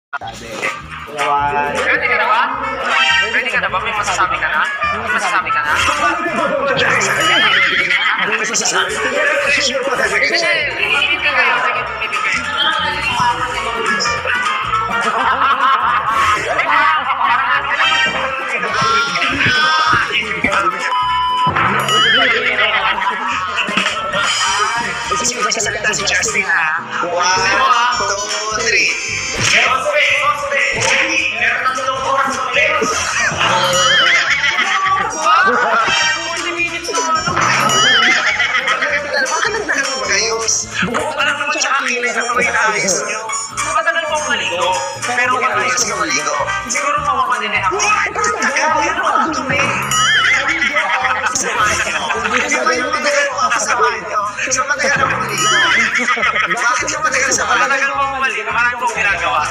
Ready ka na ba? Ready ka na ba? May masasabi ka na? May masasabi ka na? Ano masasabi? Kasi, ipipin ka kayo. Sige, ipipin kayo. Sige, magsasalita si Justin ha. 1, 2, 3. Meron na sa oras sa ulit. Bakit nagtagal mo magayos? Buko ka lang naman siya kakilay na may naayos nyo. Matagal po maligo. Pero Pero ayos ka maligo. siguro mawapanin ako. Bakit tagal? Yan ako dumi. Hindi ba yung matagal mo kakasamahan nyo? So matagal ako maligo. Bakit yung matagal sa bahay? Matagal po maligo. Marami pong ginagawa.